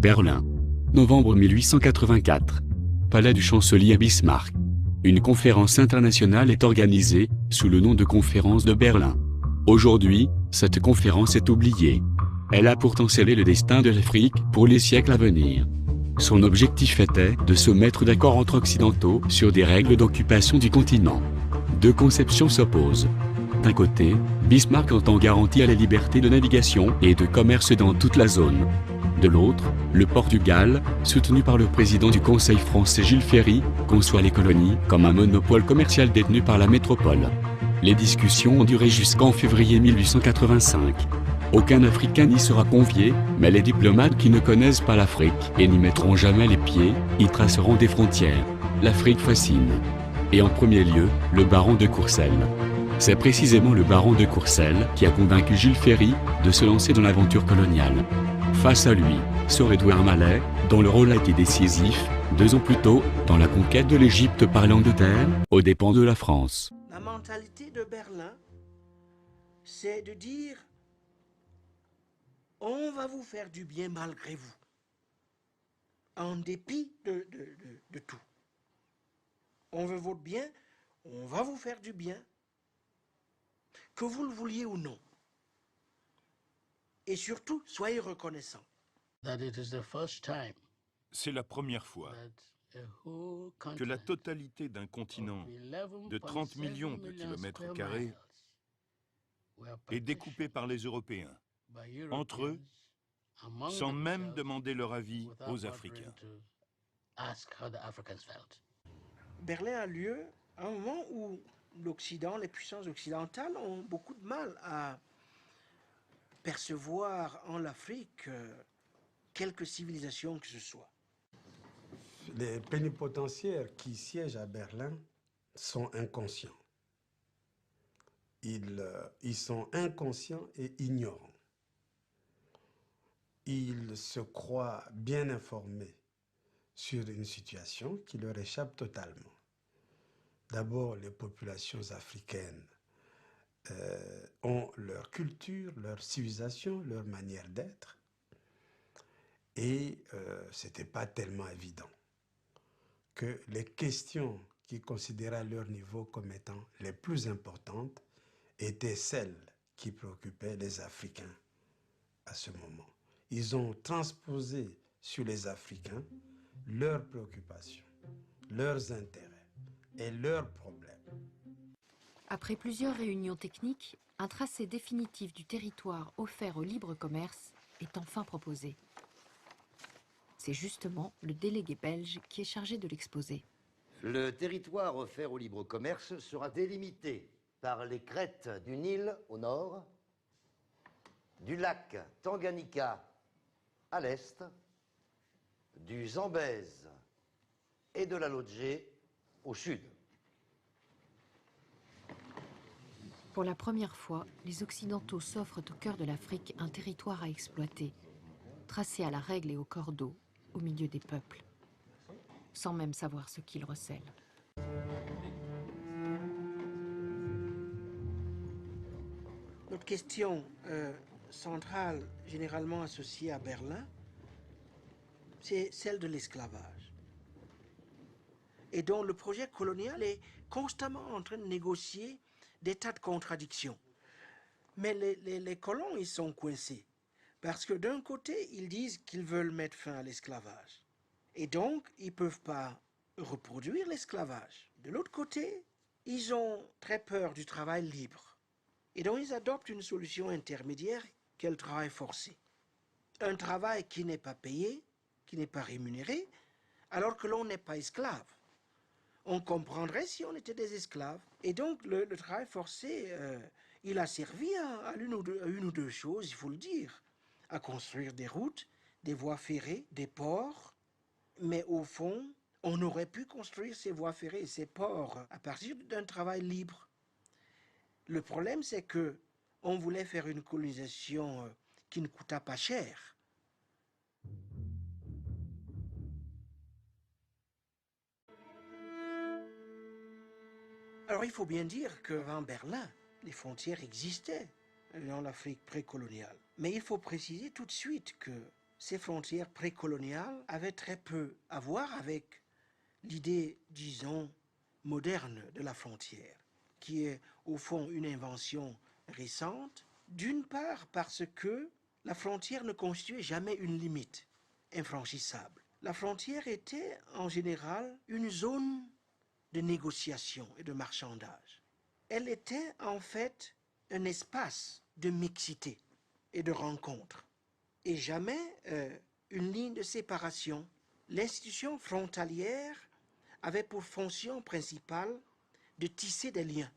Berlin. Novembre 1884. Palais du chancelier Bismarck. Une conférence internationale est organisée, sous le nom de Conférence de Berlin. Aujourd'hui, cette conférence est oubliée. Elle a pourtant scellé le destin de l'Afrique pour les siècles à venir. Son objectif était de se mettre d'accord entre occidentaux sur des règles d'occupation du continent. Deux conceptions s'opposent. D'un côté, Bismarck entend garantir la liberté de navigation et de commerce dans toute la zone. De l'autre, le Portugal, soutenu par le président du Conseil français Jules Ferry, conçoit les colonies comme un monopole commercial détenu par la métropole. Les discussions ont duré jusqu'en février 1885. Aucun Africain n'y sera convié, mais les diplomates qui ne connaissent pas l'Afrique et n'y mettront jamais les pieds, y traceront des frontières. L'Afrique fascine. Et en premier lieu, le baron de Courcelles. C'est précisément le baron de Courcelles qui a convaincu Jules Ferry de se lancer dans l'aventure coloniale. Face à lui, Sir Edward Mallet, dont le rôle a été décisif, 2 ans plus tôt, dans la conquête de l'Égypte par l'Angleterre, aux dépens de la France. La mentalité de Berlin, c'est de dire on va vous faire du bien malgré vous, en dépit de tout. On veut votre bien, on va vous faire du bien, que vous le vouliez ou non. Et surtout, soyez reconnaissants. C'est la première fois que la totalité d'un continent de 30 millions de kilomètres carrés est découpée par les Européens, entre eux, sans même demander leur avis aux Africains. Berlin a lieu à un moment où l'Occident, les puissances occidentales ont beaucoup de mal à percevoir en l'Afrique quelque civilisation que ce soit. Les plénipotentiaires qui siègent à Berlin sont inconscients. Ils sont inconscients et ignorants. Ils se croient bien informés sur une situation qui leur échappe totalement. D'abord, les populations africaines ont leur culture, leur civilisation, leur manière d'être. Et ce n'était pas tellement évident que les questions qu'ils considéraient à leur niveau comme étant les plus importantes étaient celles qui préoccupaient les Africains à ce moment. Ils ont transposé sur les Africains leurs préoccupations, leurs intérêts et leurs problèmes. Après plusieurs réunions techniques, un tracé définitif du territoire offert au libre commerce est enfin proposé. C'est justement le délégué belge qui est chargé de l'exposer. Le territoire offert au libre commerce sera délimité par les crêtes du Nil au nord, du lac Tanganyika à l'est, du Zambèze et de la Lodgé au sud. Pour la première fois, les Occidentaux s'offrent au cœur de l'Afrique un territoire à exploiter, tracé à la règle et au cordeau, au milieu des peuples, sans même savoir ce qu'ils recèlent. Notre question centrale, généralement associée à Berlin, c'est celle de l'esclavage. Et dont le projet colonial est constamment en train de négocier des tas de contradictions. Mais les colons, ils sont coincés. Parce que d'un côté, ils disent qu'ils veulent mettre fin à l'esclavage. Et donc, ils ne peuvent pas reproduire l'esclavage. De l'autre côté, ils ont très peur du travail libre. Et donc, ils adoptent une solution intermédiaire qui est le travail forcé. Un travail qui n'est pas payé, qui n'est pas rémunéré, alors que l'on n'est pas esclave. On comprendrait si on était des esclaves. Et donc, le travail forcé, il a servi à une ou deux choses, il faut le dire. À construire des routes, des voies ferrées, des ports. Mais au fond, on aurait pu construire ces voies ferrées et ces ports à partir d'un travail libre. Le problème, c'est que on voulait faire une colonisation qui ne coûta pas cher. Alors il faut bien dire qu'avant Berlin, les frontières existaient dans l'Afrique précoloniale. Mais il faut préciser tout de suite que ces frontières précoloniales avaient très peu à voir avec l'idée, disons, moderne de la frontière, qui est au fond une invention récente, d'une part parce que la frontière ne constituait jamais une limite infranchissable. La frontière était en général une zone de négociation et de marchandage. Elle était en fait un espace de mixité et de rencontre, et jamais une ligne de séparation. L'institution frontalière avait pour fonction principale de tisser des liens